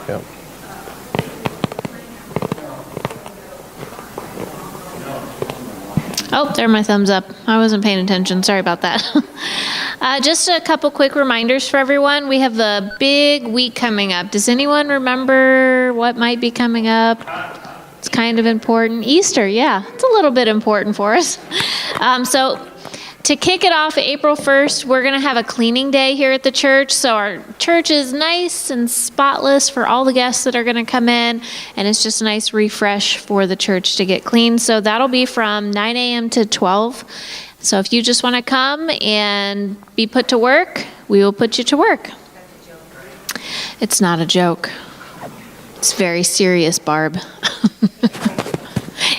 Yep. Oh, there my thumbs up. I wasn't paying attention. Sorry about that. Just a couple quick reminders for everyone. We have a big week coming up. Does anyone remember what might be coming up? It's kind of important. Easter, yeah. It's a little bit important for us. So to kick it off, April 1st, we're going to have a cleaning day here at the church. So our church is nice and spotless for all the guests that are going to come in. And it's just a nice refresh for the church to get clean. So that'll be from 9 a.m. to 12. So if you just want to come and be put to work, we will put you to work. It's not a joke. It's very serious, Barb.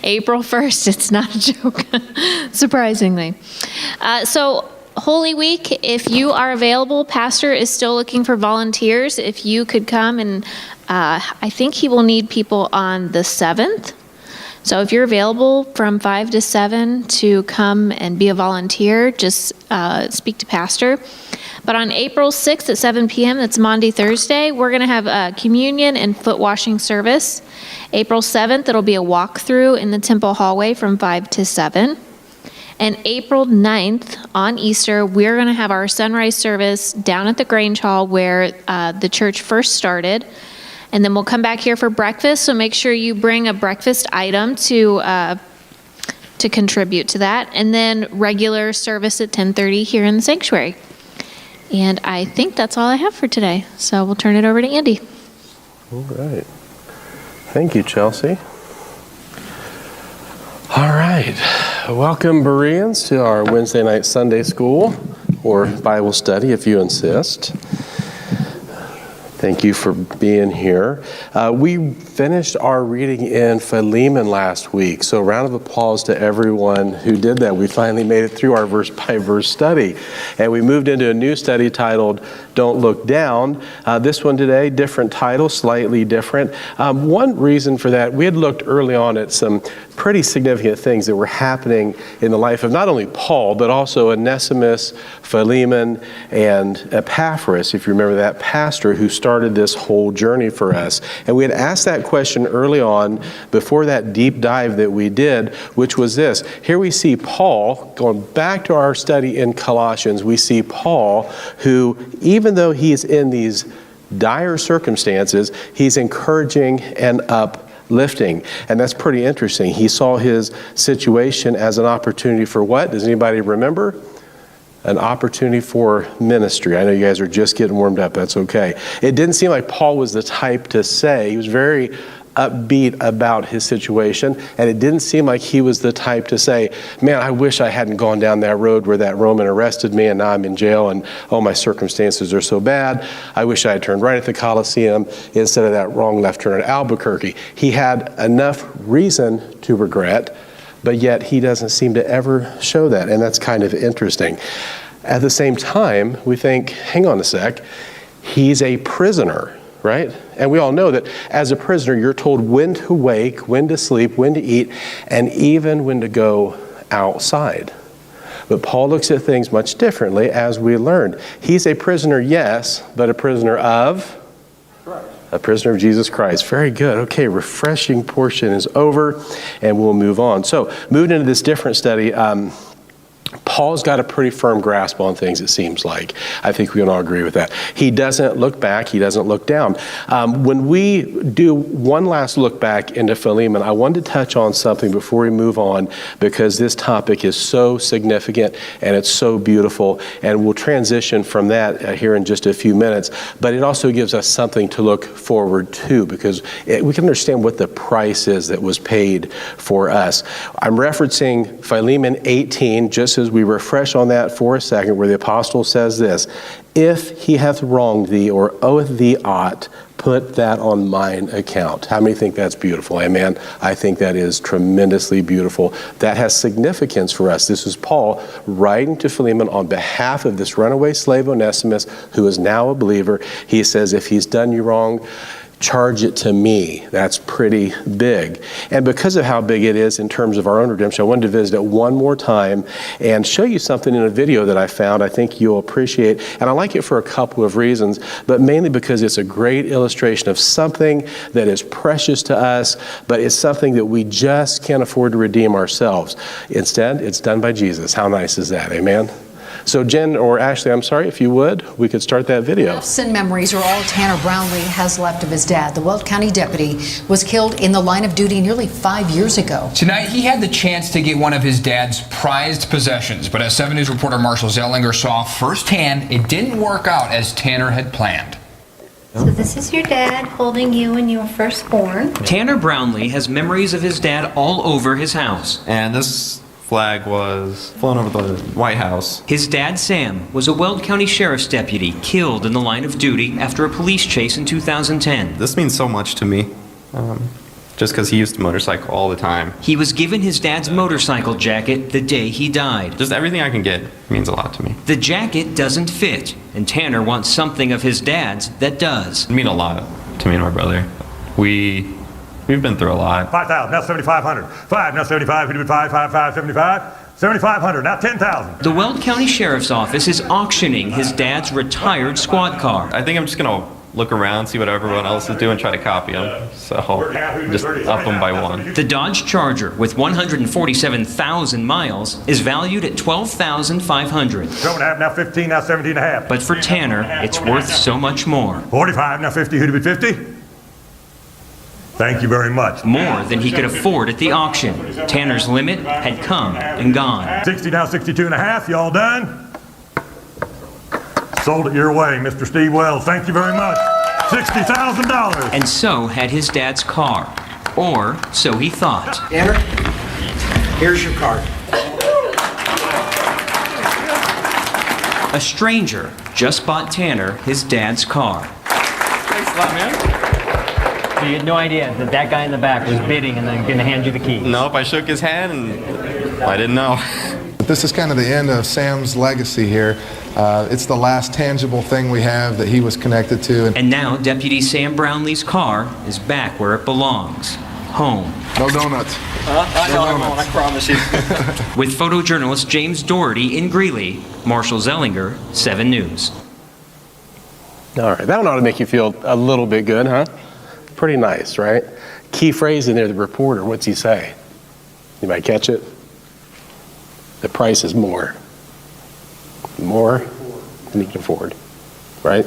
April 1st, it's not a joke, surprisingly. So Holy Week, if you are available, Pastor is still looking for volunteers. If you could come, and I think he will need people on the 7th. So if you're available from 5 to 7 to come and be a volunteer, just speak to Pastor. But on April 6th at 7 p.m., that's Maundy Thursday, we're going to have a communion and foot washing service. April 7th, it'll be a walkthrough in the temple hallway from 5 to 7. And April 9th, on Easter, we're going to have our sunrise service down at the Grange Hall where the church first started. And then we'll come back here for breakfast, so make sure you bring a breakfast item to contribute to that. And then regular service at 10:30 here in the sanctuary. And I think that's all I have for today. So we'll turn it over to Andy. All right. Thank you, Chelsea. All right. Welcome, Bereans, to our Wednesday night Sunday school, or Bible study if you insist. Thank you for being here. We finished our reading in Philemon last week, so a round of applause to everyone who did that. We finally made it through our verse-by-verse study, and we moved into a new study titled Don't Look Down. This one today, different title, slightly different. One reason for that, we had looked early on at some pretty significant things that were happening in the life of not only Paul, but also Onesimus, Philemon, and Epaphras, if you remember that pastor who started this whole journey for us. And we had asked that question early on before that deep dive that we did, which was this. Here we see Paul, going back to our study in Colossians, we see Paul who, even though he's in these dire circumstances, he's encouraging and uplifting. And that's pretty interesting. He saw his situation as an opportunity for what? Does anybody remember? An opportunity for ministry. I know you guys are just getting warmed up. That's okay. It didn't seem like Paul was the type to say, he was very upbeat about his situation, and it didn't seem like he was the type to say, man, I wish I hadn't gone down that road where that Roman arrested me and now I'm in jail and oh, my circumstances are so bad. I wish I had turned right at the Colosseum instead of that wrong left turn at Albuquerque. He had enough reason to regret, but yet he doesn't seem to ever show that, and that's kind of interesting. At the same time, we think, hang on a sec, he's a prisoner, right? And we all know that as a prisoner, you're told when to wake, when to sleep, when to eat, and even when to go outside. But Paul looks at things much differently, as we learned. He's a prisoner, yes, but a prisoner of? A prisoner of Jesus Christ. Very good. Okay, refreshing portion is over, and we'll move on. So, moving into this different study, Paul's got a pretty firm grasp on things, it seems like. I think we can all agree with that. He doesn't look back. He doesn't look down. When we do one last look back into Philemon, I wanted to touch on something before we move on, because this topic is so significant and it's so beautiful, and we'll transition from that here in just a few minutes. But it also gives us something to look forward to, because we can understand what the price is that was paid for us. I'm referencing Philemon 18, just as we refresh on that for a second, where the apostle says this: if he hath wronged thee or oweth thee aught, put that on mine account. How many think that's beautiful? Amen. I think that is tremendously beautiful. That has significance for us. This is Paul writing to Philemon on behalf of this runaway slave Onesimus, who is now a believer. He says, if he's done you wrong, charge it to me. That's pretty big. And because of how big it is in terms of our own redemption, I wanted to visit it one more time and show you something in a video that I found I think you'll appreciate. And I like it for a couple of reasons, but mainly because it's a great illustration of something that is precious to us, but it's something that we just can't afford to redeem ourselves. Instead, it's done by Jesus. How nice is that? Amen? So Jen, or Ashley, I'm sorry, if you would, we could start that video. And memories are all Tanner Brownlee has left of his dad. The Weld County deputy was killed in the line of duty nearly 5 years ago. Tonight, he had the chance to get one of his dad's prized possessions, but as 7 News reporter Marshall Zellinger saw firsthand, it didn't work out as Tanner had planned. So this is your dad holding you when you were first born. Tanner Brownlee has memories of his dad all over his house. And this flag was flown over the White House. His dad, Sam, was a Weld County Sheriff's deputy killed in the line of duty after a police chase in 2010. This means so much to me, just because he used to motorcycle all the time. He was given his dad's motorcycle jacket the day he died. Just everything I can get means a lot to me. The jacket doesn't fit, and Tanner wants something of his dad's that does. It means a lot to me and my brother. We've been through a lot. 5,000, now 7,500. 5, now 75, 5, 5, 5, 75. 7,500, now 10,000. The Weld County Sheriff's Office is auctioning his dad's retired squad car. I think I'm just going to look around, see what everyone else is doing, try to copy them. So just up them by one. The Dodge Charger, with 147,000 miles, is valued at $12,500. 12.5, now 15, now 17.5. But for Tanner, it's worth so much more. 45, now 50, who'd it be 50? Thank you very much. More than he could afford at the auction. Tanner's limit had come and gone. 60, now 62.5, y'all done? Sold it your way, Mr. Steve Wells. Thank you very much. $60,000. And so had his dad's car. Or so he thought. Tanner, here's your card. A stranger just bought Tanner his dad's car. Thanks a lot, man. So you had no idea that that guy in the back was bidding and then going to hand you the key? Nope, I shook his hand and I didn't know. This is kind of the end of Sam's legacy here. It's the last tangible thing we have that he was connected to. And now Deputy Sam Brownlee's car is back where it belongs. Home. No donuts. I know I won't, I promise you. With photojournalist James Doherty in Greeley, Marshall Zellinger, 7 News. All right, that one ought to make you feel a little bit good, huh? Pretty nice, right? Key phrase in there, the reporter, what's he say? Anybody catch it? The price is more. More than he can afford, right?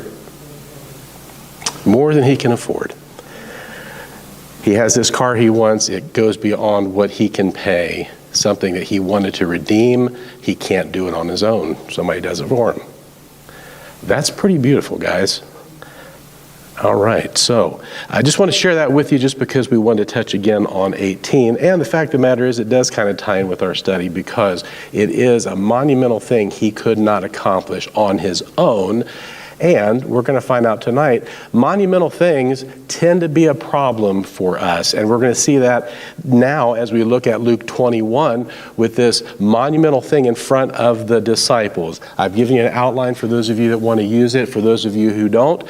More than he can afford. He has this car he wants, it goes beyond what he can pay. Something that he wanted to redeem, he can't do it on his own. Somebody does it for him. That's pretty beautiful, guys. All right, so I just want to share that with you just because we wanted to touch again on 18. And the fact of the matter is it does kind of tie in with our study because it is a monumental thing he could not accomplish on his own. And we're going to find out tonight, monumental things tend to be a problem for us. And we're going to see that now as we look at Luke 21 with this monumental thing in front of the disciples. I've given you an outline for those of you that want to use it. For those of you who don't,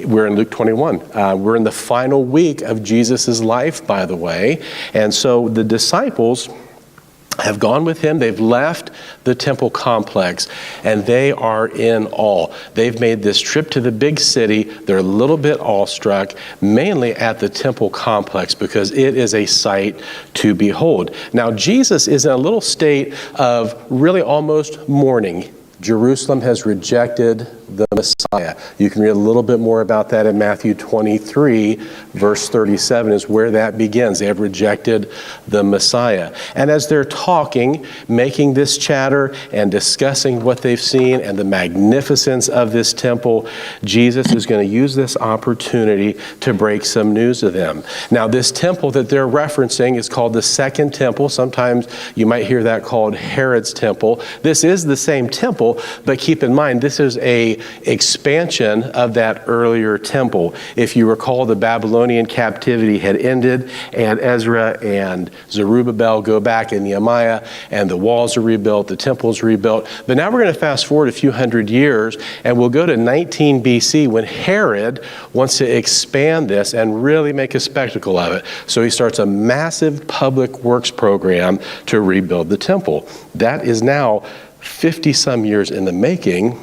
we're in Luke 21. We're in the final week of Jesus' life, by the way. And so the disciples have gone with him. They've left the temple complex and they are in awe. They've made this trip to the big city. They're a little bit awestruck, mainly at the temple complex because it is a sight to behold. Now, Jesus is in a little state of really almost mourning. Jerusalem has rejected the Messiah. You can read a little bit more about that in Matthew 23, verse 37 is where that begins. They have rejected the Messiah. And as they're talking, making this chatter and discussing what they've seen and the magnificence of this temple, Jesus is going to use this opportunity to break some news to them. Now, this temple that they're referencing is called the Second Temple. Sometimes you might hear that called Herod's Temple. This is the same temple temple, but keep in mind, this is a expansion of that earlier temple. If you recall, the Babylonian captivity had ended, and Ezra and Zerubbabel go back, and Nehemiah, and the walls are rebuilt, the temple's rebuilt. But now we're going to fast forward a few hundred years, and we'll go to 19 BC when Herod wants to expand this and really make a spectacle of it. So he starts a massive public works program to rebuild the temple. That is now 50 some years in the making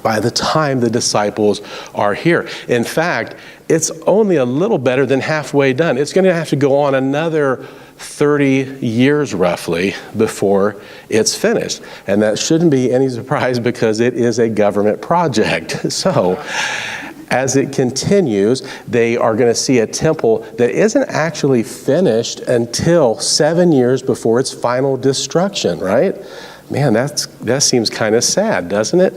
by the time the disciples are here. In fact, it's only a little better than halfway done. It's going to have to go on another 30 years roughly before it's finished. And that shouldn't be any surprise because it is a government project. So as it continues, they are going to see a temple that isn't actually finished until 7 years before its final destruction, right? Man, that seems kind of sad, doesn't it?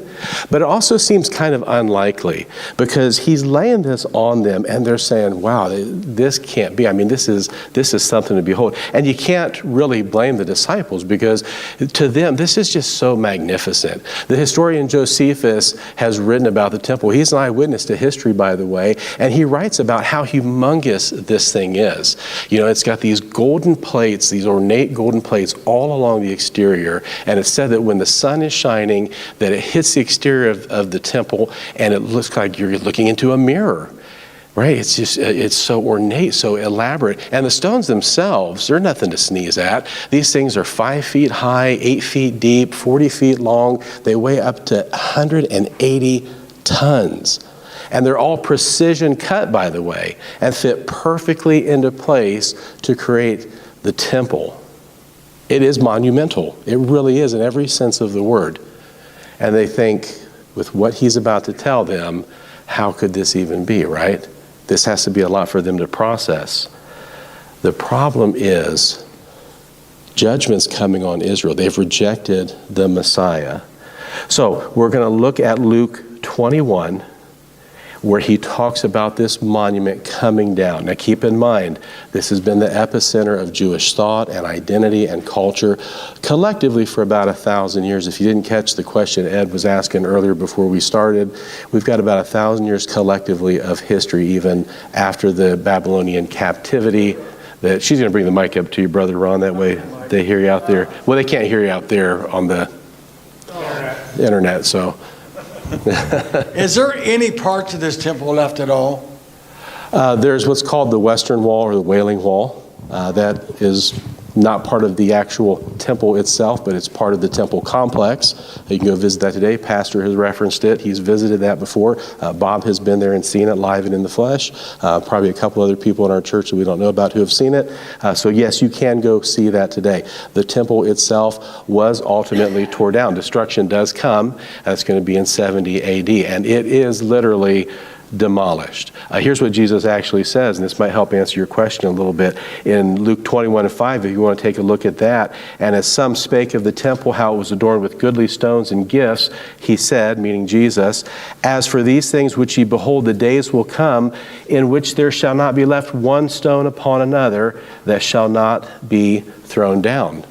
But it also seems kind of unlikely because he's laying this on them and they're saying, wow, this can't be. I mean, this is something to behold. And you can't really blame the disciples because to them, this is just so magnificent. The historian Josephus has written about the temple. He's an eyewitness to history, by the way, and he writes about how humongous this thing is. You know, it's got these golden plates, these ornate golden plates all along the exterior, and it's said that when the sun is shining, that it hits the exterior of the temple and it looks like you're looking into a mirror, right? It's so ornate, so elaborate. And the stones themselves, they're nothing to sneeze at. These things are 5 feet high, 8 feet deep, 40 feet long. They weigh up to 180 tons. And they're all precision cut, by the way, and fit perfectly into place to create the temple. It is monumental. It really is in every sense of the word. And they think, with what he's about to tell them, how could this even be, right? This has to be a lot for them to process. The problem is, judgment's coming on Israel. They've rejected the Messiah. So we're going to look at Luke 21, where he talks about this monument coming down. Now keep in mind, this has been the epicenter of Jewish thought and identity and culture collectively for about 1,000 years. If you didn't catch the question Ed was asking earlier before we started, we've got about 1,000 years collectively of history, even after the Babylonian captivity. She's going to bring the mic up to you, Brother Ron, that way they hear you out there. Well, they can't hear you out there on the internet, so... Is there any part to this temple left at all? There's what's called the Western Wall or the Wailing Wall. That is not part of the actual temple itself, but it's part of the temple complex. You can go visit that today. Pastor has referenced it. He's visited that before. Bob has been there and seen it live and in the flesh. Probably a couple other people in our church that we don't know about who have seen it. So yes, you can go see that today. The temple itself was ultimately tore down. Destruction does come. That's going to be in 70 AD. And it is literally demolished. Here's what Jesus actually says, and this might help answer your question a little bit. In Luke 21:5, if you want to take a look at that, and as some spake of the temple, how it was adorned with goodly stones and gifts, he said, meaning Jesus, as for these things which ye behold, the days will come in which there shall not be left one stone upon another that shall not be thrown down.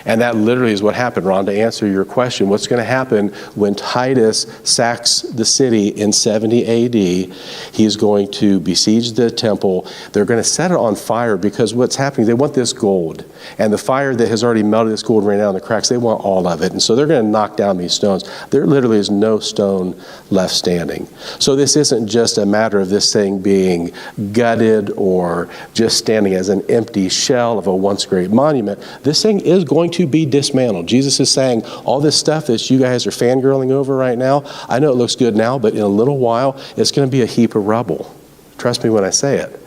And that literally is what happened, Ron, to answer your question. What's going to happen when Titus sacks the city in 70 AD? He's going to besiege the temple. They're going to set it on fire because what's happening, they want this gold. And the fire that has already melted this gold and ran down the cracks, they want all of it. And so they're going to knock down these stones. There literally is no stone left standing. So this isn't just a matter of this thing being gutted or just standing as an empty shell of a once great monument. This thing is going to be dismantled. Jesus is saying, all this stuff that you guys are fangirling over right now, I know it looks good now, but in a little while, it's going to be a heap of rubble. Trust me when I say it.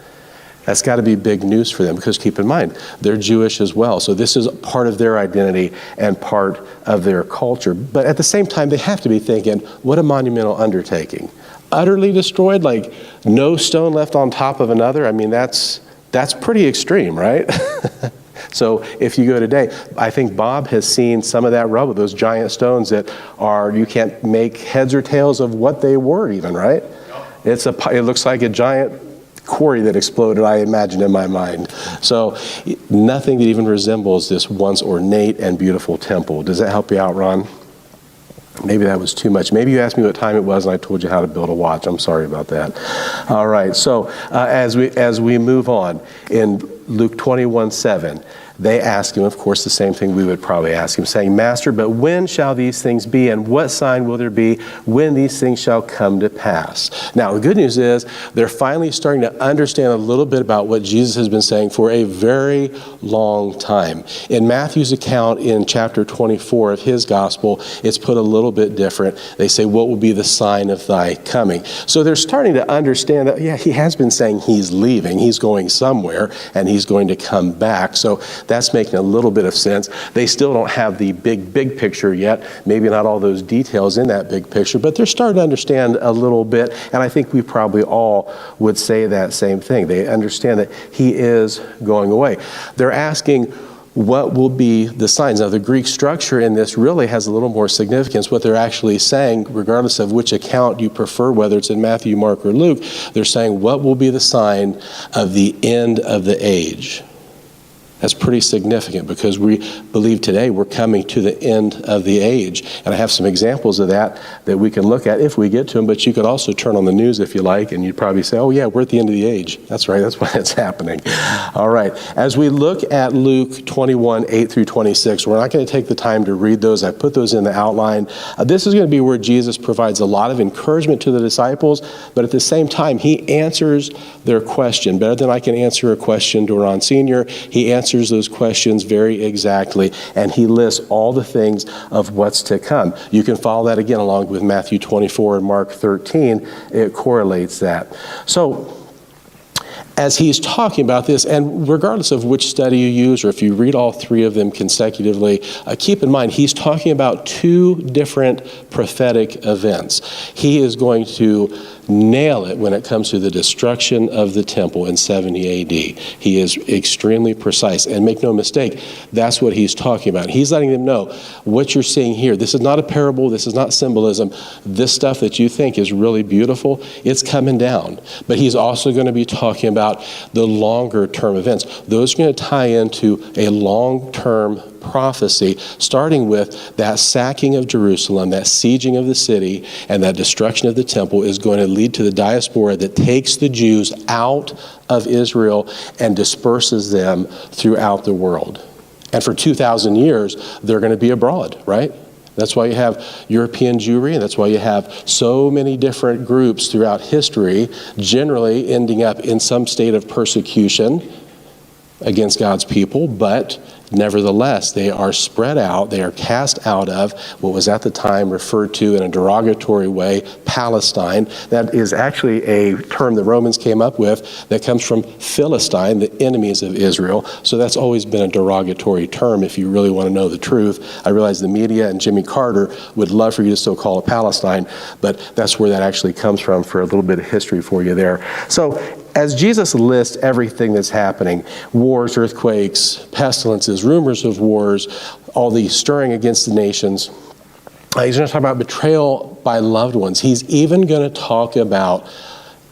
That's got to be big news for them because keep in mind, they're Jewish as well. So this is part of their identity and part of their culture. But at the same time, they have to be thinking, what a monumental undertaking. Utterly destroyed, like no stone left on top of another. I mean, that's pretty extreme, right? So if you go today, I think Bob has seen some of that rubble, those giant stones that are, you can't make heads or tails of what they were even, right? It looks like a giant quarry that exploded, I imagine, in my mind. So nothing that even resembles this once ornate and beautiful temple. Does that help you out, Ron? Maybe that was too much. Maybe you asked me what time it was and I told you how to build a watch. I'm sorry about that. All right, so as we move on, in Luke 21:7, they ask him, of course, the same thing we would probably ask him, saying, Master, but when shall these things be, and what sign will there be when these things shall come to pass? Now, the good news is they're finally starting to understand a little bit about what Jesus has been saying for a very long time. In Matthew's account in chapter 24 of his gospel, it's put a little bit different. They say, what will be the sign of thy coming? So they're starting to understand that, yeah, he has been saying he's leaving, he's going somewhere, and he's going to come back. So that's making a little bit of sense. They still don't have the big picture yet, maybe not all those details in that big picture, but they're starting to understand a little bit, and I think we probably all would say that same thing. They understand that he is going away. They're asking, what will be the signs? Now, the Greek structure in this really has a little more significance. What they're actually saying, regardless of which account you prefer, whether it's in Matthew, Mark, or Luke, they're saying, what will be the sign of the end of the age? That's pretty significant because we believe today we're coming to the end of the age. And I have some examples of that we can look at if we get to them, but you could also turn on the news if you like, and you'd probably say, oh yeah, we're at the end of the age. That's right, that's why it's happening. All right, as we look at Luke 21:8-26, we're not going to take the time to read those. I put those in the outline. This is going to be where Jesus provides a lot of encouragement to the disciples, but at the same time, he answers their question. Better than I can answer a question to Ron Sr., he answers those questions very exactly, and he lists all the things of what's to come. You can follow that again along with Matthew 24 and Mark 13. It correlates that. So, as he's talking about this, and regardless of which study you use, or if you read all three of them consecutively, keep in mind he's talking about two different prophetic events. He is going to nail it when it comes to the destruction of the temple in 70 AD. He is extremely precise, and make no mistake, that's what he's talking about. He's letting them know what you're seeing here. This is not a parable, this is not symbolism. This stuff that you think is really beautiful, it's coming down. But he's also going to be talking about the longer term events. Those are going to tie into a long-term prophecy, starting with that sacking of Jerusalem, that sieging of the city, and that destruction of the temple is going to lead to the diaspora that takes the Jews out of Israel and disperses them throughout the world. And for 2,000 years, they're going to be abroad, right? That's why you have European Jewry, and that's why you have so many different groups throughout history, generally ending up in some state of persecution against God's people, but nevertheless, they are spread out, they are cast out of what was at the time referred to in a derogatory way, Palestine. That is actually a term the Romans came up with that comes from Philistine, the enemies of Israel. So that's always been a derogatory term if you really want to know the truth. I realize the media and Jimmy Carter would love for you to still call it Palestine, but that's where that actually comes from, for a little bit of history for you there. So as Jesus lists everything that's happening, wars, earthquakes, pestilences, rumors of wars, all the stirring against the nations, he's going to talk about betrayal by loved ones. He's even going to talk about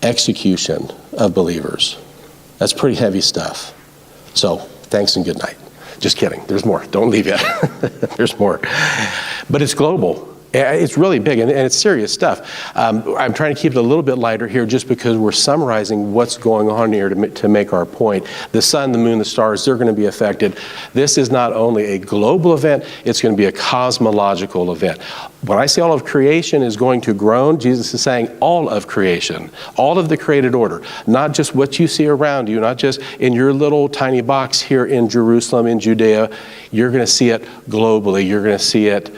execution of believers. That's pretty heavy stuff. So, thanks and good night. Just kidding. There's more. Don't leave yet. There's more. But it's global. It's really big, and it's serious stuff. I'm trying to keep it a little bit lighter here just because we're summarizing what's going on here to make our point. The sun, the moon, the stars, they're going to be affected. This is not only a global event, it's going to be a cosmological event. When I say all of creation is going to groan, Jesus is saying all of creation, all of the created order, not just what you see around you, not just in your little tiny box here in Jerusalem, in Judea. You're going to see it globally. You're going to see it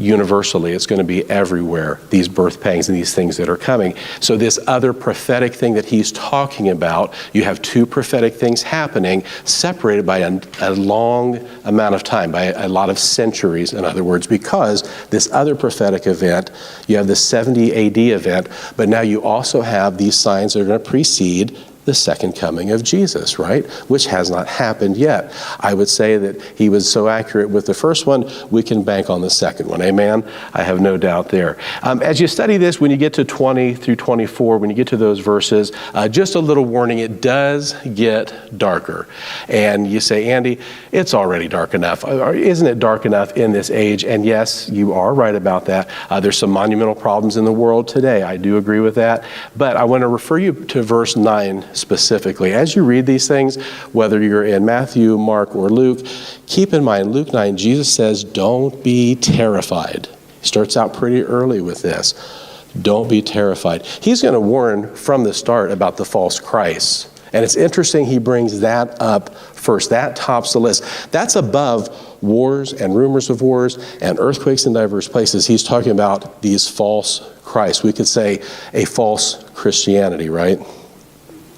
universally. It's going to be everywhere, these birth pangs and these things that are coming. So this other prophetic thing that he's talking about, you have two prophetic things happening separated by a long amount of time, by a lot of centuries, in other words, because this other prophetic event, you have the 70 AD event, but now you also have these signs that are going to precede the second coming of Jesus, right? Which has not happened yet. I would say that he was so accurate with the first one, we can bank on the second one. Amen? I have no doubt there. As you study this, when you get to 20 through 24, when you get to those verses, just a little warning, it does get darker. And you say, Andy, it's already dark enough. Isn't it dark enough in this age? And yes, you are right about that. There's some monumental problems in the world today. I do agree with that. But I want to refer you to verse 9 specifically. As you read these things, whether you're in Matthew, Mark, or Luke, keep in mind, Luke 9, Jesus says, don't be terrified. He starts out pretty early with this. Don't be terrified. He's going to warn from the start about the false Christ. And it's interesting he brings that up first. That tops the list. That's above wars and rumors of wars and earthquakes in diverse places. He's talking about these false Christs. We could say a false Christianity, right?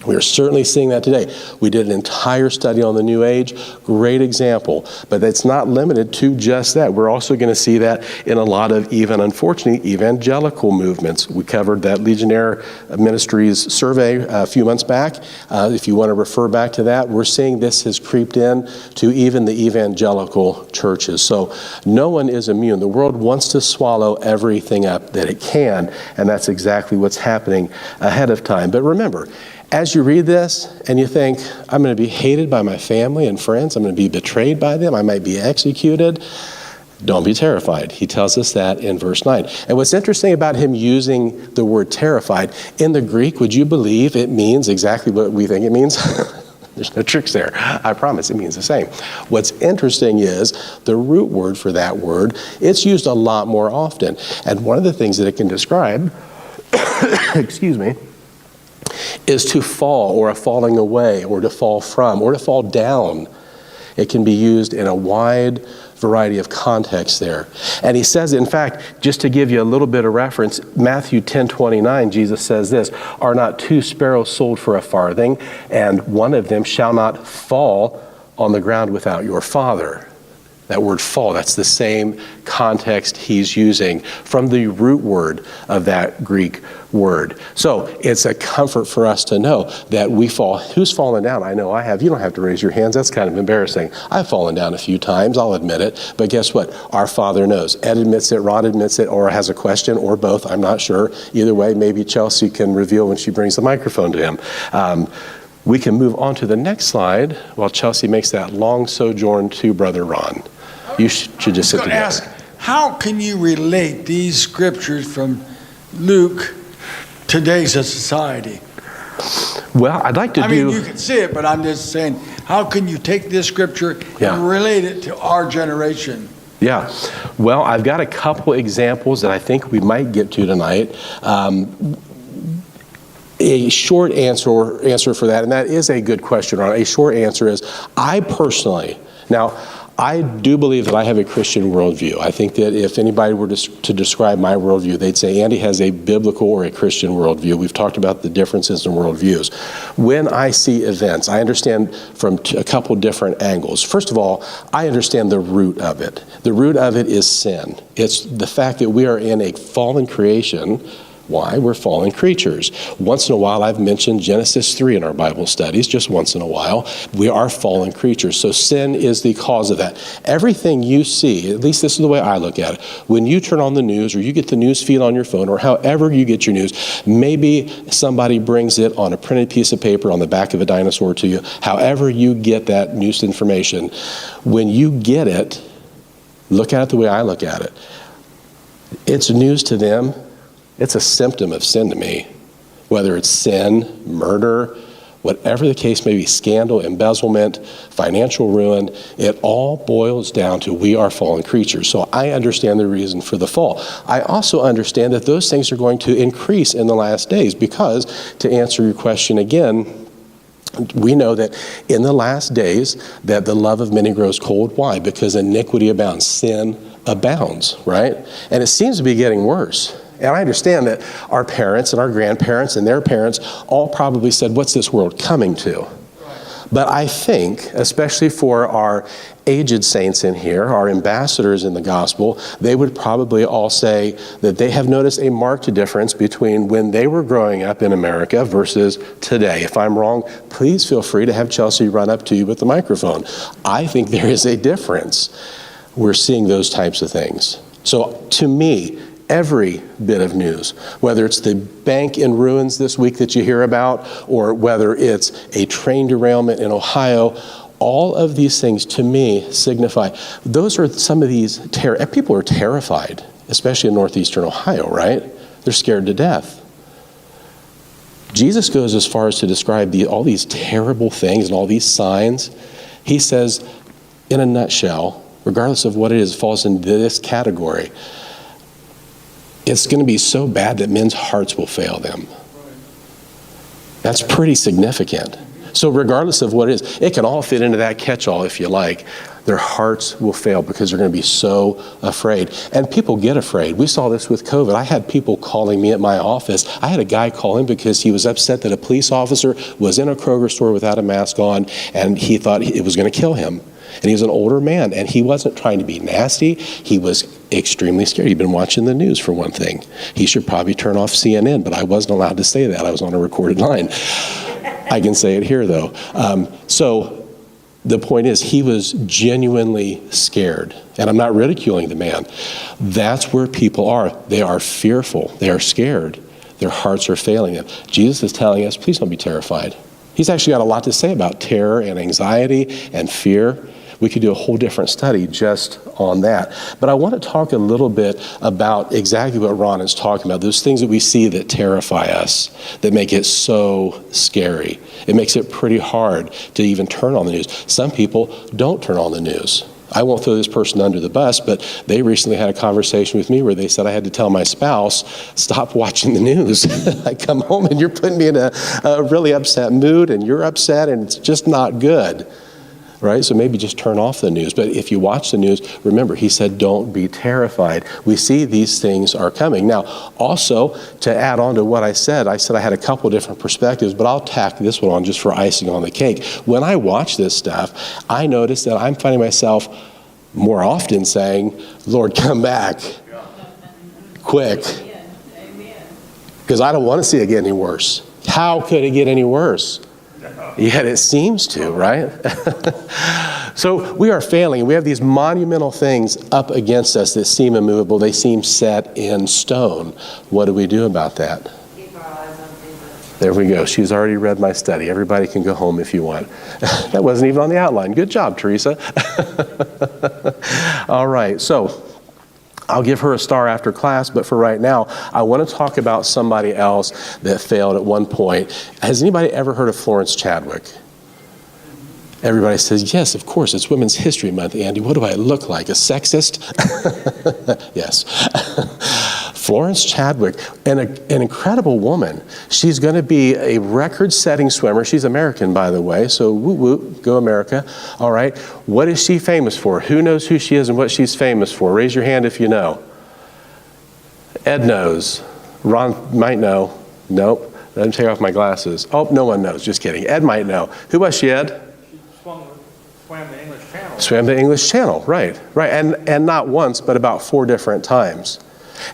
We are certainly seeing that today. We did an entire study on the New Age. Great example. But it's not limited to just that. We're also going to see that in a lot of, even unfortunately, evangelical movements. We covered that Legionnaire Ministries survey a few months back. If you want to refer back to that, we're seeing this has creeped in to even the evangelical churches. So no one is immune. The world wants to swallow everything up that it can, and that's exactly what's happening ahead of time. But remember, as you read this and you think, I'm going to be hated by my family and friends, I'm going to be betrayed by them, I might be executed, don't be terrified. He tells us that in verse 9. And what's interesting about him using the word terrified, in the Greek, would you believe it means exactly what we think it means? There's no tricks there. I promise it means the same. What's interesting is the root word for that word, it's used a lot more often. And one of the things that it can describe, excuse me, is to fall, or a falling away, or to fall from, or to fall down. It can be used in a wide variety of contexts there. And he says, in fact, just to give you a little bit of reference, Matthew 10:29, Jesus says this, are not 2 sparrows sold for a farthing, and one of them shall not fall on the ground without your Father. That word fall, that's the same context he's using from the root word of that Greek word. So it's a comfort for us to know that we fall. Who's fallen down? I know I have. You don't have to raise your hands. That's kind of embarrassing. I've fallen down a few times, I'll admit it. But guess what? Our Father knows. Ed admits it, Rod admits it, or has a question, or both. I'm not sure. Either way, maybe Chelsea can reveal when she brings the microphone to him. We can move on to the next slide while Chelsea makes that long sojourn to Brother Ron. You should just sit together. Ask, how can you relate these scriptures from Luke to today's society? Well, I'd like to I mean, you can see it, but I'm just saying, how can you take this scripture and relate it to our generation? Yeah. Well, I've got a couple examples that I think we might get to tonight. A short answer for that, and that is a good question, Ron. A short answer is, I personally, now, I do believe that I have a Christian worldview. I think that if anybody were to describe my worldview, they'd say Andy has a biblical or a Christian worldview. We've talked about the differences in worldviews. When I see events, I understand from a couple different angles. First of all, I understand the root of it. The root of it is sin. It's the fact that we are in a fallen creation. Why? We're fallen creatures. Once in a while, I've mentioned Genesis 3 in our Bible studies, just once in a while. We are fallen creatures. So sin is the cause of that. Everything you see, at least this is the way I look at it, when you turn on the news or you get the news feed on your phone or however you get your news, maybe somebody brings it on a printed piece of paper on the back of a dinosaur to you. However you get that news information, when you get it, look at it the way I look at it. It's news to them. It's a symptom of sin to me, whether it's sin, murder, whatever the case may be, scandal, embezzlement, financial ruin, it all boils down to we are fallen creatures. So I understand the reason for the fall. I also understand that those things are going to increase in the last days because, to answer your question again, we know that in the last days that the love of many grows cold. Why? Because iniquity abounds, sin abounds, right? And it seems to be getting worse. And I understand that our parents and our grandparents and their parents all probably said, what's this world coming to? But I think, especially for our aged saints in here, our ambassadors in the gospel, they would probably all say that they have noticed a marked difference between when they were growing up in America versus today. If I'm wrong, please feel free to have Chelsea run up to you with the microphone. I think there is a difference. We're seeing those types of things. So to me, every bit of news, whether it's the bank in ruins this week that you hear about, or whether it's a train derailment in Ohio, all of these things to me signify, those are some of these, people are terrified, especially in northeastern Ohio, right? They're scared to death. Jesus goes as far as to describe all these terrible things and all these signs. He says, in a nutshell, regardless of what it is, it falls into this category. It's going to be so bad that men's hearts will fail them. That's pretty significant. So regardless of what it is, it can all fit into that catch-all if you like. Their hearts will fail because they're going to be so afraid. And people get afraid. We saw this with COVID. I had people calling me at my office. I had a guy call in because he was upset that a police officer was in a Kroger store without a mask on, and he thought it was going to kill him. And he was an older man, and he wasn't trying to be nasty. He was extremely scared. He'd been watching the news, for one thing. He should probably turn off CNN, but I wasn't allowed to say that. I was on a recorded line. I can say it here, though. So the point is, he was genuinely scared. And I'm not ridiculing the man. That's where people are. They are fearful. They are scared. Their hearts are failing them. Jesus is telling us, please don't be terrified. He's actually got a lot to say about terror and anxiety and fear. We could do a whole different study just on that. But I want to talk a little bit about exactly what Ron is talking about, those things that we see that terrify us, that make it so scary. It makes it pretty hard to even turn on the news. Some people don't turn on the news. I won't throw this person under the bus, but they recently had a conversation with me where they said I had to tell my spouse, stop watching the news. I come home and you're putting me in a really upset mood, and you're upset, and it's just not good. Right? So maybe just turn off the news. But if you watch the news, remember, he said, don't be terrified. We see these things are coming. Now, also, to add on to what I said I had a couple different perspectives, but I'll tack this one on just for icing on the cake. When I watch this stuff, I notice that I'm finding myself more often saying, Lord, come back. Quick. Because I don't want to see it get any worse. How could it get any worse? Yet it seems to, right? So we are failing. We have these monumental things up against us that seem immovable. They seem set in stone. What do we do about that? Keep our eyes on Jesus. There we go. She's already read my study. Everybody can go home if you want. That wasn't even on the outline. Good job, Teresa. All right. So I'll give her a star after class, but for right now, I want to talk about somebody else that failed at one point. Has anybody ever heard of Florence Chadwick? Everybody says, yes, of course, it's Women's History Month, Andy. What do I look like, a sexist? Yes. Florence Chadwick, an incredible woman. She's going to be a record-setting swimmer. She's American, by the way, so woo-woo, go America. All right. What is she famous for? Who knows who she is and what she's famous for? Raise your hand if you know. Ed knows. Ron might know. Nope. Let me take off my glasses. Oh, no one knows. Just kidding. Ed might know. Who was she, Ed? Swam the English Channel. Swam the English Channel, right. And not once, but about 4 different times.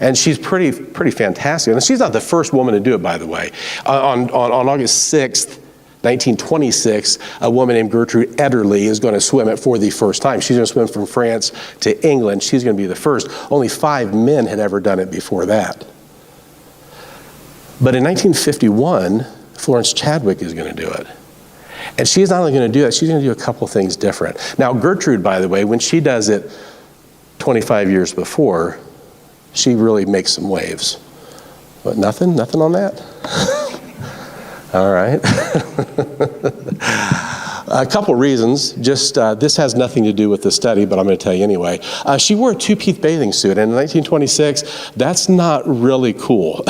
And she's pretty fantastic. And she's not the first woman to do it, by the way. On August 6th, 1926, a woman named Gertrude Ederle is going to swim it for the first time. She's going to swim from France to England. She's going to be the first. Only 5 men had ever done it before that. But in 1951, Florence Chadwick is going to do it. And she's not only going to do that, she's going to do a couple things different. Now, Gertrude, by the way, when she does it 25 years before, she really makes some waves. What, nothing on that? All right. A couple reasons. Just this has nothing to do with the study, but I'm going to tell you anyway. She wore a 2-piece bathing suit, and in 1926, that's not really cool.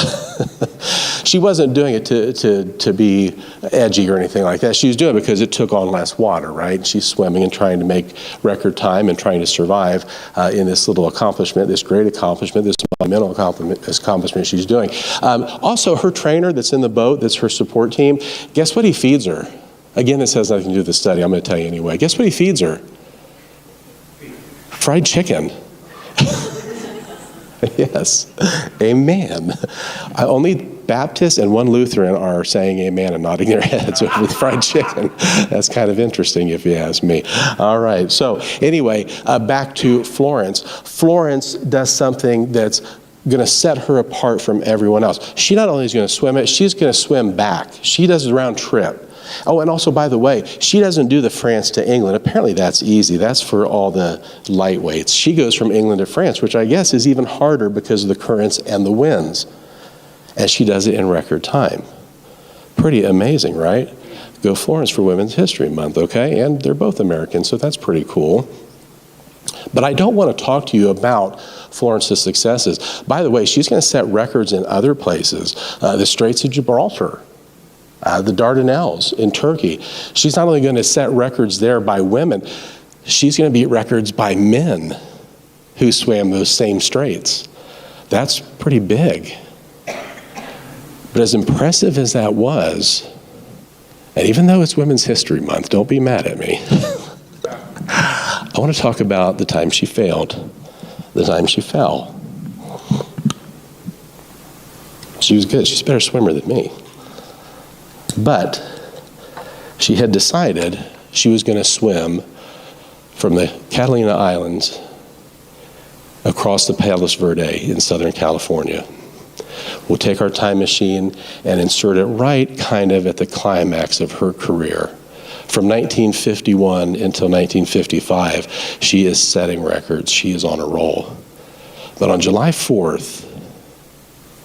She wasn't doing it to be edgy or anything like that. She was doing it because it took on less water, right? She's swimming and trying to make record time and trying to survive in this little accomplishment, this great accomplishment, this monumental accomplishment she's doing. Also, her trainer that's in the boat, that's her support team, guess what he feeds her? Again, this has nothing to do with the study. I'm going to tell you anyway. Guess what he feeds her? Fried chicken. Yes, amen. Only Baptists and one Lutheran are saying amen and nodding their heads with fried chicken. That's kind of interesting if you ask me. All right, so anyway, back to Florence. Florence does something that's going to set her apart from everyone else. She not only is going to swim it, she's going to swim back. She does a round trip. Oh, and also, by the way, she doesn't do the France to England. Apparently that's easy. That's for all the lightweights. She goes from England to France, which I guess is even harder because of the currents and the winds. And she does it in record time. Pretty amazing, right? Go Florence for Women's History Month, okay? And they're both American, so that's pretty cool. But I don't want to talk to you about Florence's successes. By the way, she's going to set records in other places. The Straits of Gibraltar. The Dardanelles in Turkey. She's not only going to set records there by women, she's going to beat records by men who swam those same straits. That's pretty big. But as impressive as that was, and even though it's Women's History Month, don't be mad at me. I want to talk about the time she failed, the time she fell. She was good. She's a better swimmer than me. But she had decided she was going to swim from the Catalina Islands across the Palos Verdes in Southern California. We'll take our time machine and insert it right kind of at the climax of her career. From 1951 until 1955, she is setting records. She is on a roll. But on July 4th,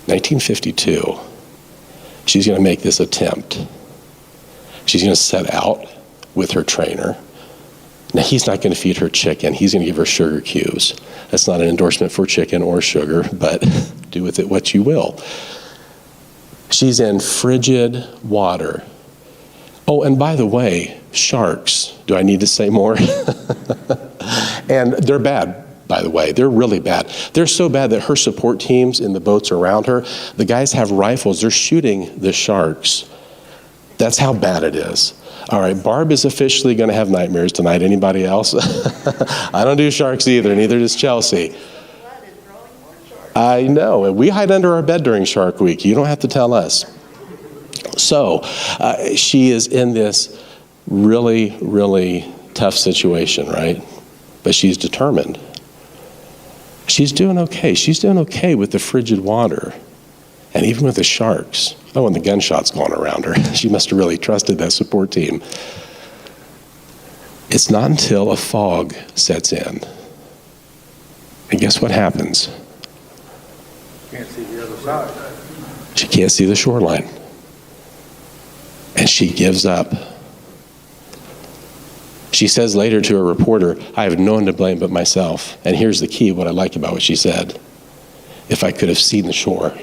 1952, she's going to make this attempt. She's going to set out with her trainer. Now, he's not going to feed her chicken. He's going to give her sugar cubes. That's not an endorsement for chicken or sugar, but do with it what you will. She's in frigid water. Oh, and by the way, sharks. Do I need to say more? And they're bad, by the way. They're really bad. They're so bad that her support teams in the boats around her, the guys have rifles. They're shooting the sharks. That's how bad it is. All right, Barb is officially going to have nightmares tonight. Anybody else? I don't do sharks either, neither does Chelsea. I know, and we hide under our bed during Shark Week. You don't have to tell us. So she is in this really, really tough situation, right? But she's determined. She's doing okay. She's doing okay with the frigid water and even with the sharks. Oh, and the gunshots going around her. She must have really trusted that support team. It's not until a fog sets in. And guess what happens? Can't see the other side. She can't see the shoreline. And she gives up. She says later to a reporter, I have no one to blame but myself. And here's the key, what I like about what she said. If I could have seen the shore,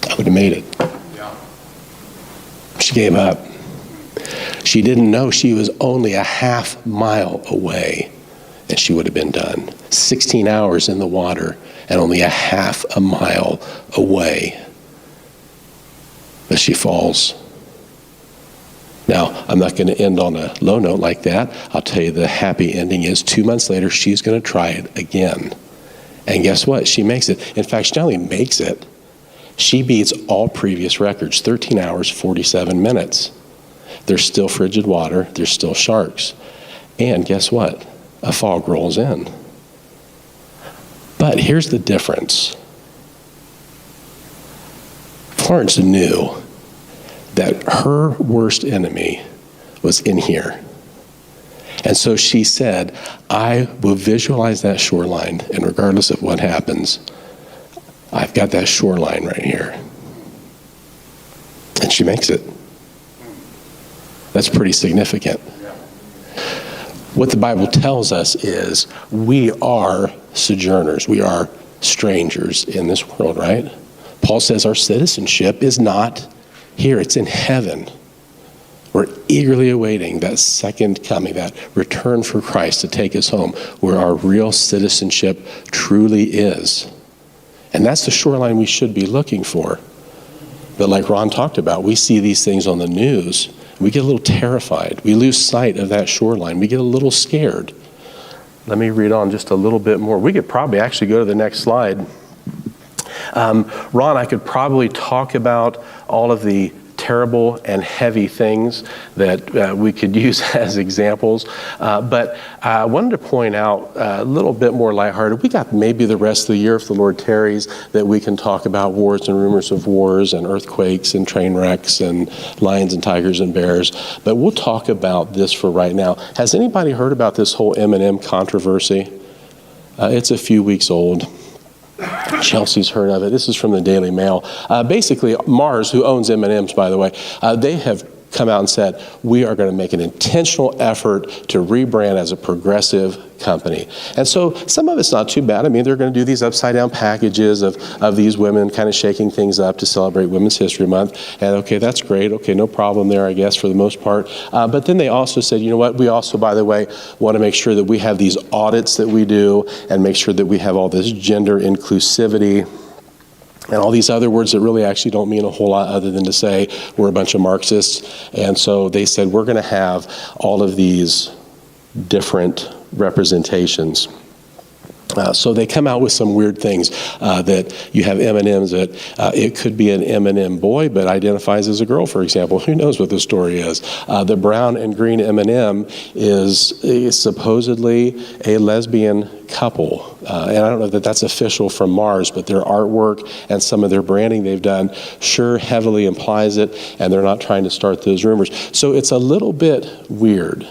I would have made it. Yeah. She gave up. She didn't know she was only a half mile away and she would have been done. 16 hours in the water and only a half a mile away. But she falls. Now, I'm not going to end on a low note like that. I'll tell you the happy ending is 2 months later, she's going to try it again. And guess what? She makes it. In fact, she not only makes it, she beats all previous records, 13 hours, 47 minutes. There's still frigid water. There's still sharks. And guess what? A fog rolls in. But here's the difference. Florence knew that her worst enemy was in here. And so she said, I will visualize that shoreline, and regardless of what happens, I've got that shoreline right here. And she makes it. That's pretty significant. What the Bible tells us is we are sojourners. We are strangers in this world, right? Paul says our citizenship is not here, it's in heaven. We're eagerly awaiting that second coming, that return for Christ to take us home, where our real citizenship truly is. And that's the shoreline we should be looking for. But But like Ron talked about, we see these things on the news. We get a little terrified. We lose sight of that shoreline. We get a little scared. Let me read on just a little bit more. We could probably actually go to the next slide. Ron, I could probably talk about all of the terrible and heavy things that we could use as examples. But I wanted to point out a little bit more lighthearted. We got maybe the rest of the year, if the Lord tarries, that we can talk about wars and rumors of wars and earthquakes and train wrecks and lions and tigers and bears. But we'll talk about this for right now. Has anybody heard about this whole M&M controversy? It's a few weeks old. Chelsea's heard of it. This is from the Daily Mail. Basically, Mars, who owns M&M's, by the way, they have come out and said, we are going to make an intentional effort to rebrand as a progressive company. And so some of it's not too bad. I mean, they're going to do these upside down packages of these women kind of shaking things up to celebrate Women's History Month. And okay, that's great. Okay, no problem there, I guess, for the most part. But then they also said, you know what, we also, by the way, want to make sure that we have these audits that we do and make sure that we have all this gender inclusivity and all these other words that really actually don't mean a whole lot other than to say we're a bunch of Marxists. And so they said we're going to have all of these different representations. So they come out with some weird things that you have M&Ms that it could be an M&M boy but identifies as a girl, for example. Who knows what the story is? The brown and green M&M is supposedly a lesbian couple. And I don't know that that's official from Mars, but their artwork and some of their branding they've done sure heavily implies it, and they're not trying to start those rumors. So it's a little bit weird.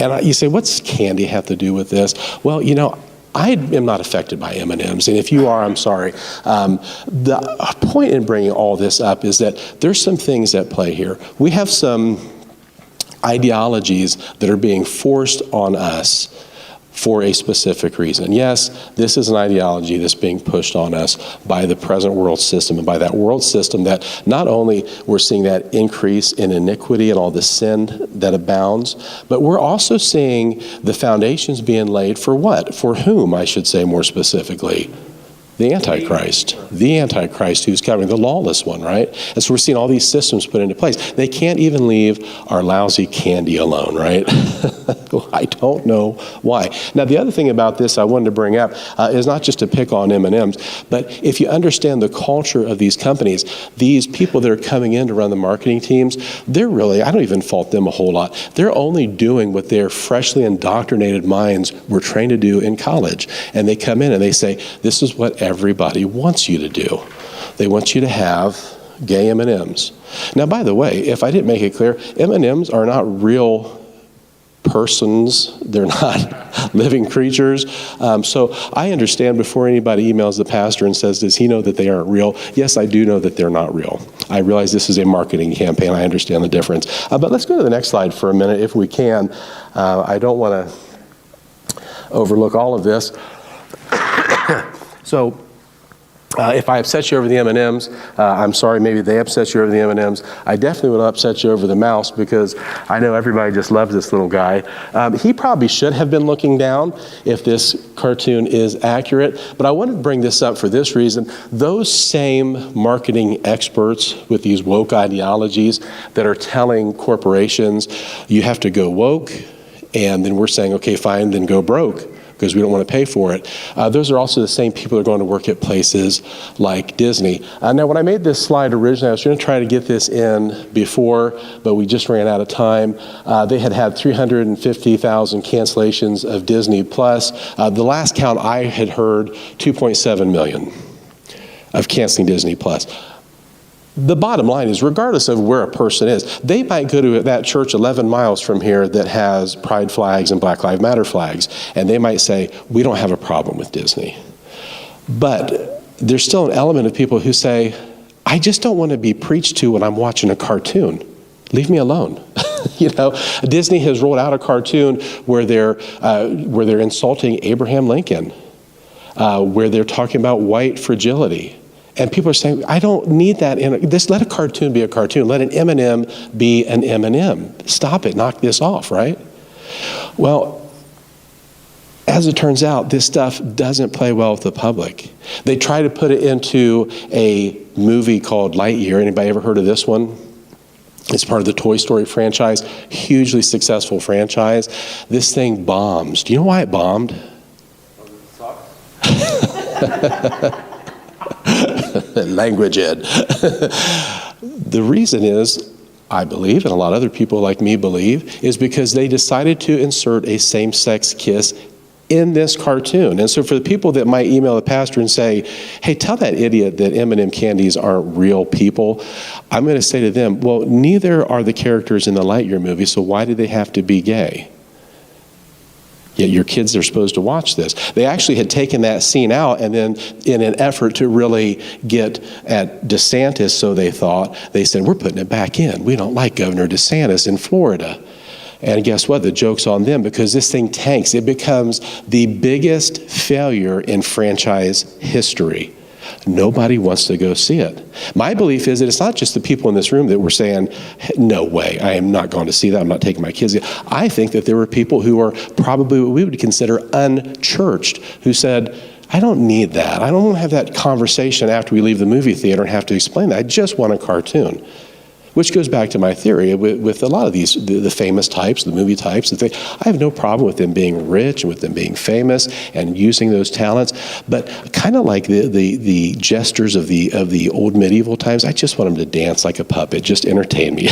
And you say, what's candy have to do with this? Well, you know, I am not affected by M&Ms, and if you are, I'm sorry. The point in bringing all this up is that there's some things at play here. We have some ideologies that are being forced on us for a specific reason. Yes, this is an ideology that's being pushed on us by the present world system, and by that world system that not only we're seeing that increase in iniquity and all the sin that abounds, but we're also seeing the foundations being laid for what? For whom, I should say more specifically? The Antichrist who's coming, the lawless one, right? And so we're seeing all these systems put into place. They can't even leave our lousy candy alone, right? I don't know why. Now, the other thing about this I wanted to bring up is not just to pick on M&Ms, but if you understand the culture of these companies, these people that are coming in to run the marketing teams, they're really, I don't even fault them a whole lot. They're only doing what their freshly indoctrinated minds were trained to do in college. And they come in and they say, this is what everybody wants you to do. They want you to have gay M&Ms. Now, by the way, if I didn't make it clear, M&Ms are not real persons. They're not living creatures. So I understand before anybody emails the pastor and says, does he know that they aren't real? Yes, I do know that they're not real. I realize this is a marketing campaign. I understand the difference. But let's go to the next slide for a minute if we can. I don't want to overlook all of this. So if I upset you over the M&Ms, I'm sorry, maybe they upset you over the M&Ms. I definitely would upset you over the mouse because I know everybody just loves this little guy. He probably should have been looking down if this cartoon is accurate, but I wanted to bring this up for this reason. Those same marketing experts with these woke ideologies that are telling corporations, you have to go woke, and then we're saying, okay, fine, then go broke, because we don't want to pay for it. Those are also the same people that are going to work at places like Disney. Now, when I made this slide originally, I was going to try to get this in before, but we just ran out of time. They had 350,000 cancellations of Disney Plus. The last count I had heard, 2.7 million of canceling Disney Plus. The bottom line is, regardless of where a person is, they might go to that church 11 miles from here that has pride flags and Black Lives Matter flags, and they might say, we don't have a problem with Disney. But there's still an element of people who say, I just don't want to be preached to when I'm watching a cartoon. Leave me alone. You know, Disney has rolled out a cartoon where they're insulting Abraham Lincoln, where they're talking about white fragility. And people are saying, I don't need that. Let a cartoon be a cartoon. Let an M&M be an M&M. Stop it. Knock this off, right? Well, As it turns out, this stuff doesn't play well with the public. They try to put it into a movie called Lightyear. Anybody ever heard of this one? It's part of the Toy Story franchise, hugely successful franchise. This thing bombs. Do you know why it bombed? Language ed. The reason is, I believe, and a lot of other people like me believe, is because they decided to insert a same-sex kiss in this cartoon. And so for the people that might email the pastor and say, hey, tell that idiot that M&M candies aren't real people, I'm going to say to them, well, neither are the characters in the Lightyear movie, so why do they have to be gay? Yet your kids are supposed to watch this. They actually had taken that scene out, and then in an effort to really get at DeSantis, so they thought, they said, we're putting it back in. We don't like Governor DeSantis in Florida. And guess what? The joke's on them, because this thing tanks. It becomes the biggest failure in franchise history. Nobody wants to go see it. My belief is that it's not just the people in this room that were saying, no way, I am not going to see that. I'm not taking my kids. I think that there were people who are probably what we would consider unchurched who said, I don't need that. I don't want to have that conversation after we leave the movie theater and have to explain that. I just want a cartoon. Which goes back to my theory with a lot of these, the famous types, the movie types. I have no problem with them being rich and with them being famous and using those talents, but kind of like the jesters of the old medieval times, I just want them to dance like a puppet. Just entertain me.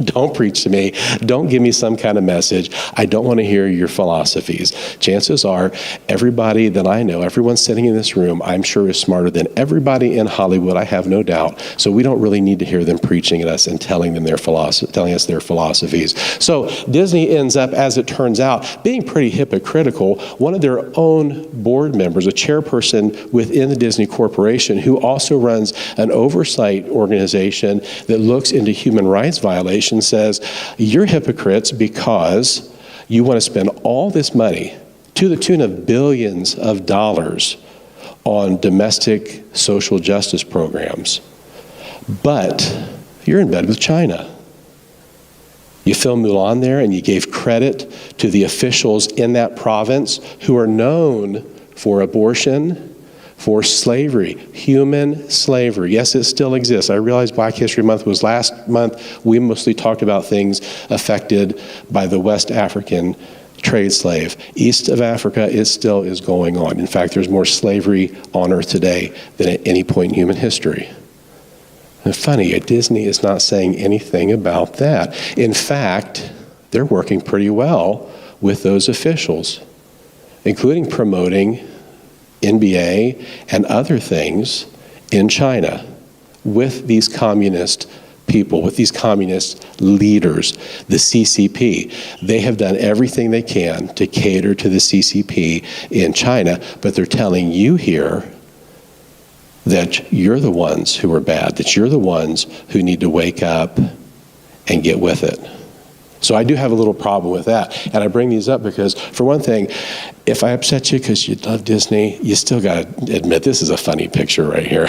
Don't preach to me. Don't give me some kind of message. I don't want to hear your philosophies. Chances are, everybody that I know, everyone sitting in this room, I'm sure is smarter than everybody in Hollywood, I have no doubt. So we don't really need to hear them preaching at us and telling us their philosophies. So Disney ends up, as it turns out, being pretty hypocritical. One of their own board members, a chairperson within the Disney Corporation, who also runs an oversight organization that looks into human rights violations, says, you're hypocrites because you want to spend all this money to the tune of billions of dollars on domestic social justice programs, but you're in bed with China. You filmed Mulan there, and you gave credit to the officials in that province who are known for abortion, for slavery, human slavery. Yes, it still exists. I realize Black History Month was last month. We mostly talked about things affected by the West African trade slave. East of Africa, it still is going on. In fact, there's more slavery on Earth today than at any point in human history. And funny, Disney is not saying anything about that. In fact, they're working pretty well with those officials, including promoting NBA and other things in China with these communist people, with these communist leaders, the CCP. They have done everything they can to cater to the CCP in China, but they're telling you here that you're the ones who are bad, that you're the ones who need to wake up and get with it. So I do have a little problem with that. And I bring these up because, for one thing, if I upset you because you love Disney, you still got to admit this is a funny picture right here.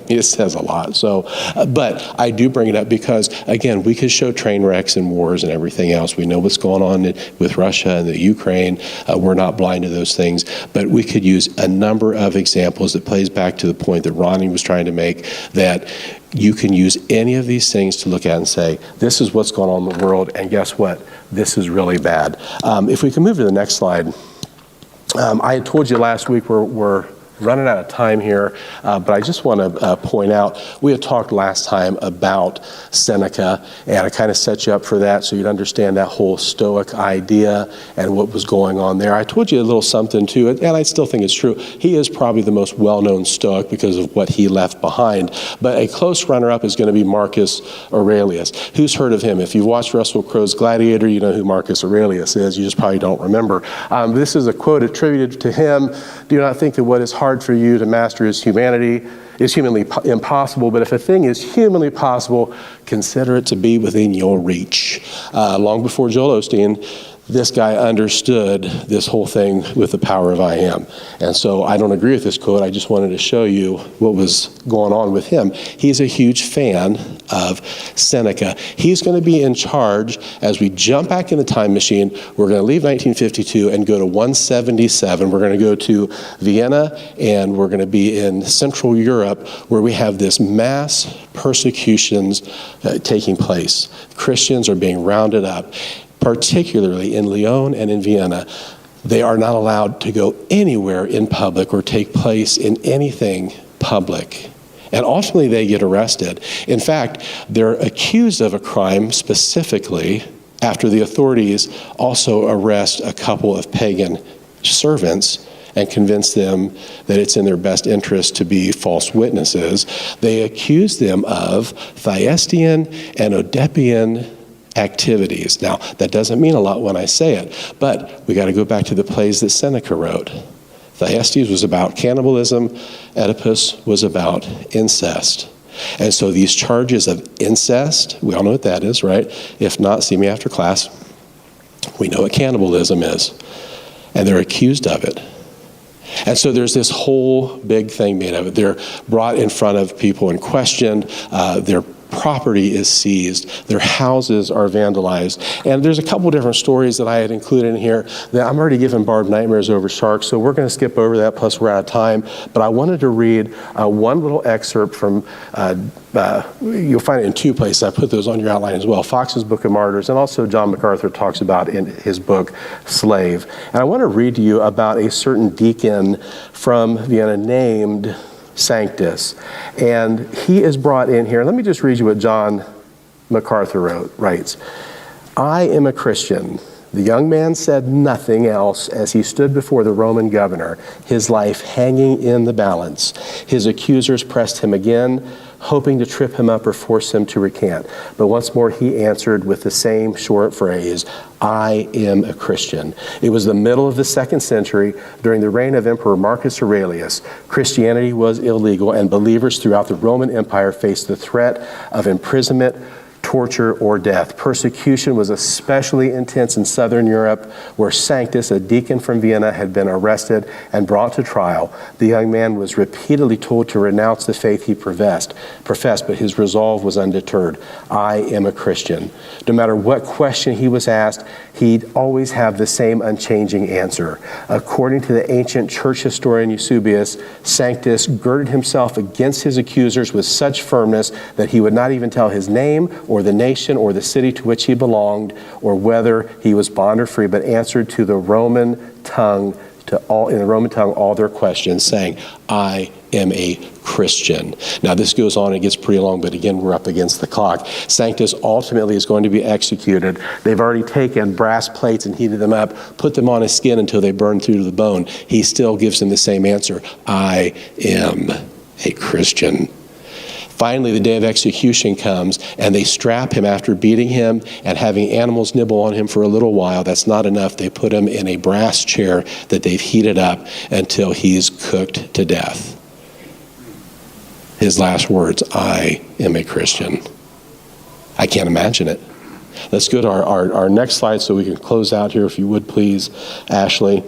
It says a lot. So, but I do bring it up because, again, we could show train wrecks and wars and everything else. We know what's going on with Russia and the Ukraine. We're not blind to those things. But we could use a number of examples that plays back to the point that Ronnie was trying to make, that you can use any of these things to look at and say, this is what's going on in the world, and guess what? This is really bad. If we can move to the next slide. I had told you last week we're running out of time here, but I just want to point out, we had talked last time about Seneca, and I kind of set you up for that so you'd understand that whole Stoic idea and what was going on there. I told you a little something too, and I still think it's true. He is probably the most well-known Stoic because of what he left behind, but a close runner-up is going to be Marcus Aurelius. Who's heard of him? If you've watched Russell Crowe's Gladiator, you know who Marcus Aurelius is. You just probably don't remember. This is a quote attributed to him. Do not think that what is hard for you to master is humanly impossible, but if a thing is humanly possible, consider it to be within your reach. Long before Joel Osteen, this guy understood this whole thing with the power of I am. And so I don't agree with this quote. I just wanted to show you what was going on with him. He's a huge fan of Seneca. He's going to be in charge as we jump back in the time machine. We're going to leave 1952 and go to 177. We're going to go to Vienna, and we're going to be in Central Europe, where we have this mass persecutions taking place. Christians are being rounded up. Particularly in Lyon and in Vienna, they are not allowed to go anywhere in public or take place in anything public. And ultimately, they get arrested. In fact, they're accused of a crime specifically after the authorities also arrest a couple of pagan servants and convince them that it's in their best interest to be false witnesses. They accuse them of Thyestian and Oedipian activities. Now, that doesn't mean a lot when I say it, but we got to go back to the plays that Seneca wrote. Thyestes was about cannibalism, Oedipus was about incest. And so these charges of incest, we all know what that is, right? If not, see me after class. We know what cannibalism is. And they're accused of it. And so there's this whole big thing made of it. They're brought in front of people and questioned. Their property is seized. Their houses are vandalized. And there's a couple different stories that I had included in here that I'm already giving Barb nightmares over sharks, so we're going to skip over that, plus we're out of time. But I wanted to read one little excerpt from, you'll find it in two places. I put those on your outline as well. Fox's Book of Martyrs, and also John MacArthur talks about in his book, Slave. And I want to read to you about a certain deacon from Vienna named Sanctus. And he is brought in here. Let me just read you what John MacArthur writes. I am a Christian. The young man said nothing else as he stood before the Roman governor, his life hanging in the balance. His accusers pressed him again, hoping to trip him up or force him to recant. But once more he answered with the same short phrase, I am a Christian. It was the middle of the 2nd century during the reign of Emperor Marcus Aurelius. Christianity was illegal, and believers throughout the Roman Empire faced the threat of imprisonment, torture, or death. Persecution was especially intense in southern Europe, where Sanctus, a deacon from Vienna, had been arrested and brought to trial. The young man was repeatedly told to renounce the faith he professed, but his resolve was undeterred. I am a Christian. No matter what question he was asked, he'd always have the same unchanging answer. According to the ancient church historian Eusebius, Sanctus girded himself against his accusers with such firmness that he would not even tell his name or the nation or the city to which he belonged, or whether he was bond or free, but answered to the Roman tongue, in the Roman tongue, all their questions, saying, I am a Christian. Now this goes on, it gets pretty long, but again, we're up against the clock. Sanctus ultimately is going to be executed. They've already taken brass plates and heated them up, put them on his skin until they burn through to the bone. He still gives them the same answer, I am a Christian. Finally, the day of execution comes, and they strap him after beating him and having animals nibble on him for a little while. That's not enough. They put him in a brass chair that they've heated up until he's cooked to death. His last words, I am a Christian. I can't imagine it. Let's go to our next slide so we can close out here, if you would please, Ashley.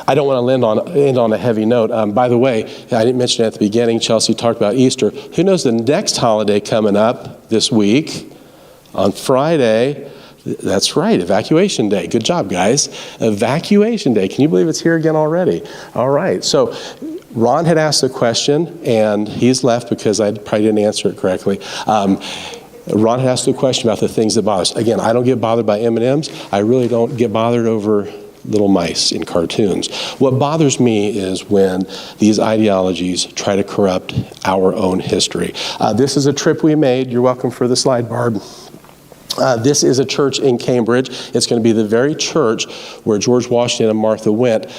I don't want to end on a heavy note. By the way, I didn't mention it at the beginning. Chelsea talked about Easter. Who knows the next holiday coming up this week? On Friday, that's right, Evacuation Day. Good job, guys. Evacuation Day. Can you believe it's here again already? All right. So Ron had asked a question, and he's left because I probably didn't answer it correctly. Ron had asked a question about the things that bother us. Again, I don't get bothered by M&Ms. I really don't get bothered over little mice in cartoons. What bothers me is when these ideologies try to corrupt our own history. This is a trip we made. You're welcome for the slide, Barb. This is a church in Cambridge. It's going to be the very church where George Washington and Martha went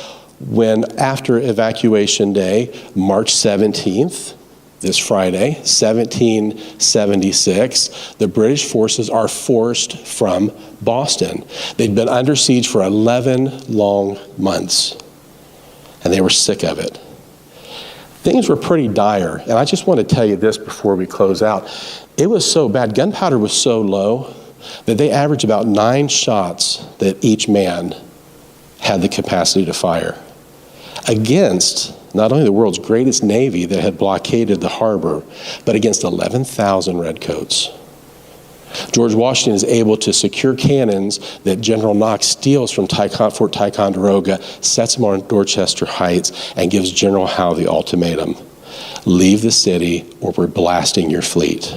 when, after Evacuation Day, March 17th, this Friday, 1776, the British forces are forced from Boston. They'd been under siege for 11 long months, and they were sick of it. Things were pretty dire, and I just want to tell you this before we close out. It was so bad. Gunpowder was so low that they averaged about 9 shots that each man had the capacity to fire against not only the world's greatest navy that had blockaded the harbor, but against 11,000 redcoats. George Washington is able to secure cannons that General Knox steals from Fort Ticonderoga, sets them on Dorchester Heights, and gives General Howe the ultimatum: leave the city or we're blasting your fleet.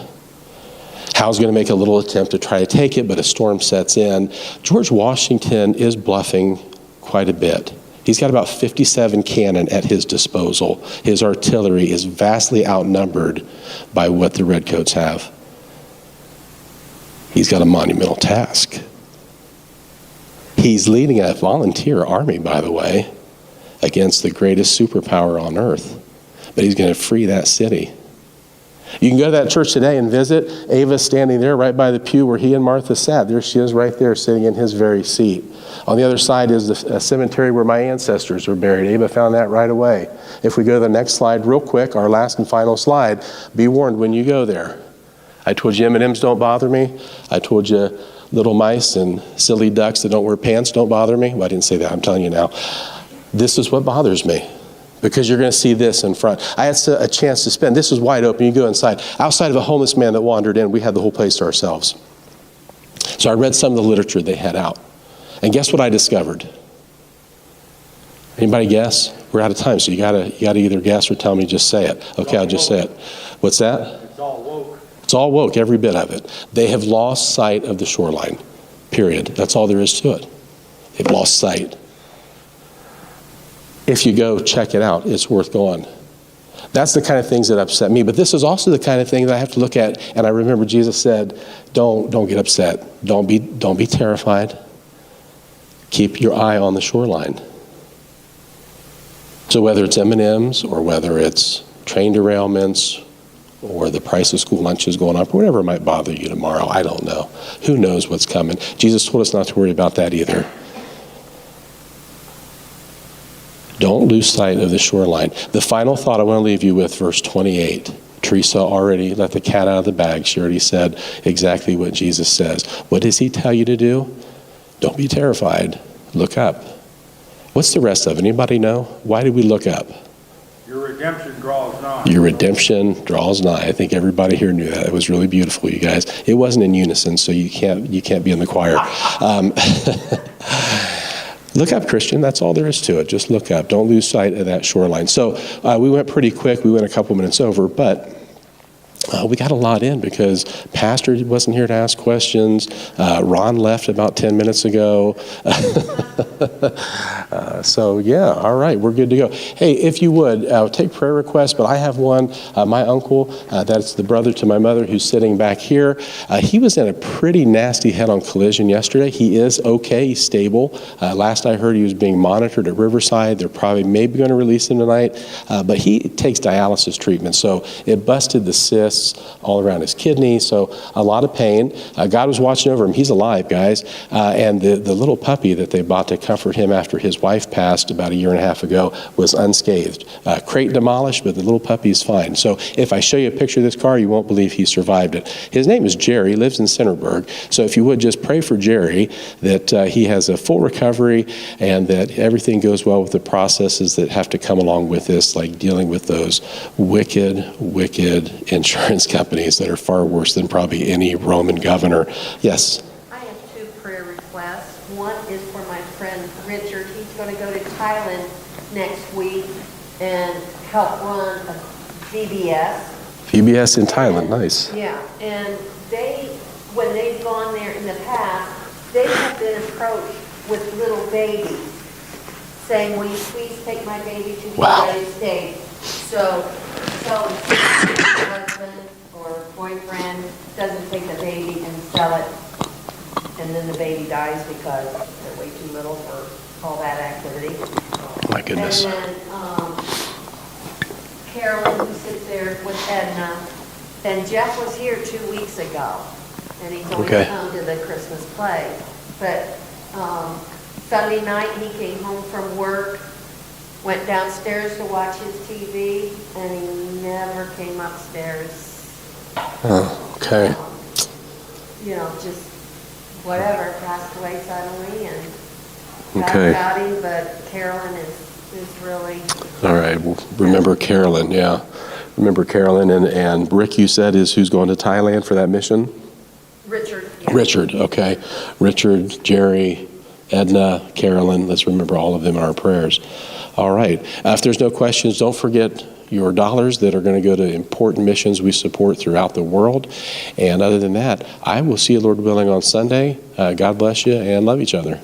Howe's going to make a little attempt to try to take it, but a storm sets in. George Washington is bluffing quite a bit. He's got about 57 cannon at his disposal. His artillery is vastly outnumbered by what the redcoats have. He's got a monumental task. He's leading a volunteer army, by the way, against the greatest superpower on earth. But he's going to free that city. You can go to that church today and visit. Ava's standing there right by the pew where he and Martha sat. There she is right there sitting in his very seat. On the other side is the cemetery where my ancestors were buried. Ava found that right away. If we go to the next slide real quick, our last and final slide, be warned when you go there. I told you M&Ms don't bother me. I told you little mice and silly ducks that don't wear pants don't bother me. Well, I didn't say that. I'm telling you now. This is what bothers me, because you're going to see this in front. I had a chance to spend, this is wide open, you go inside. Outside of a homeless man that wandered in, we had the whole place to ourselves. So I read some of the literature they had out. And guess what I discovered? Anybody guess? We're out of time, so you gotta either guess or tell me, just say it. Okay, I'll just say it. What's that? It's all woke. It's all woke, every bit of it. They have lost sight of the shoreline, period. That's all there is to it. They've lost sight. If you go check it out, it's worth going. That's the kind of things that upset me. But this is also the kind of thing that I have to look at. And I remember Jesus said, don't get upset. Don't be terrified. Keep your eye on the shoreline. So whether it's M&Ms or whether it's train derailments or the price of school lunches going up, or whatever might bother you tomorrow, I don't know. Who knows what's coming? Jesus told us not to worry about that either. Don't lose sight of the shoreline. The final thought I want to leave you with, verse 28. Teresa already let the cat out of the bag. She already said exactly what Jesus says. What does he tell you to do? Don't be terrified. Look up. What's the rest of it? Anybody know? Why did we look up? Your redemption draws nigh. Your redemption draws nigh. I think everybody here knew that. It was really beautiful, you guys. It wasn't in unison, so you can't be in the choir. Look up, Christian. That's all there is to it. Just look up. Don't lose sight of that shoreline. So we went pretty quick. We went a couple minutes over, but we got a lot in because Pastor wasn't here to ask questions. Ron left about 10 minutes ago. So yeah, all right, we're good to go. Hey, if you would, take prayer requests, but I have one. My uncle, that's the brother to my mother who's sitting back here. He was in a pretty nasty head-on collision yesterday. He is okay, he's stable. Last I heard, he was being monitored at Riverside. They're probably maybe going to release him tonight, but he takes dialysis treatment. So it busted the cysts all around his kidney, so a lot of pain. God was watching over him. He's alive, guys. And the little puppy that they bought to comfort him after his wife passed about 1.5 years ago was unscathed. Crate demolished, but the little puppy's fine. So if I show you a picture of this car, you won't believe he survived it. His name is Jerry, lives in Centerburg. So if you would just pray for Jerry that he has a full recovery and that everything goes well with the processes that have to come along with this, like dealing with those wicked insurance companies that are far worse than probably any Roman governor. Yes? I have 2 prayer requests. One is for my friend Richard. He's going to go to Thailand next week and help run a VBS. VBS in Thailand, nice. Yeah, and when they've gone there in the past, they have been approached with little babies saying, will you please take my baby to the United States? So husband or boyfriend doesn't take the baby and sell it, and then the baby dies because they're way too little for all that activity. My goodness. And then Carolyn, who sits there with Edna, and Jeff was here 2 weeks ago, and he's going to come to the Christmas play. But Sunday night he came home from work, went downstairs to watch his TV, and he never came upstairs. Oh, okay. Just whatever, passed away suddenly and Okay. about him, but Carolyn is really, All right, well, remember Carolyn, yeah. Remember Carolyn, and Rick, you said, is who's going to Thailand for that mission? Richard. Yeah. Richard, okay. Richard, Jerry, Edna, Carolyn, let's remember all of them in our prayers. All right, if there's no questions, don't forget your dollars that are going to go to important missions we support throughout the world. And other than that, I will see you, Lord willing, on Sunday. God bless you, and love each other.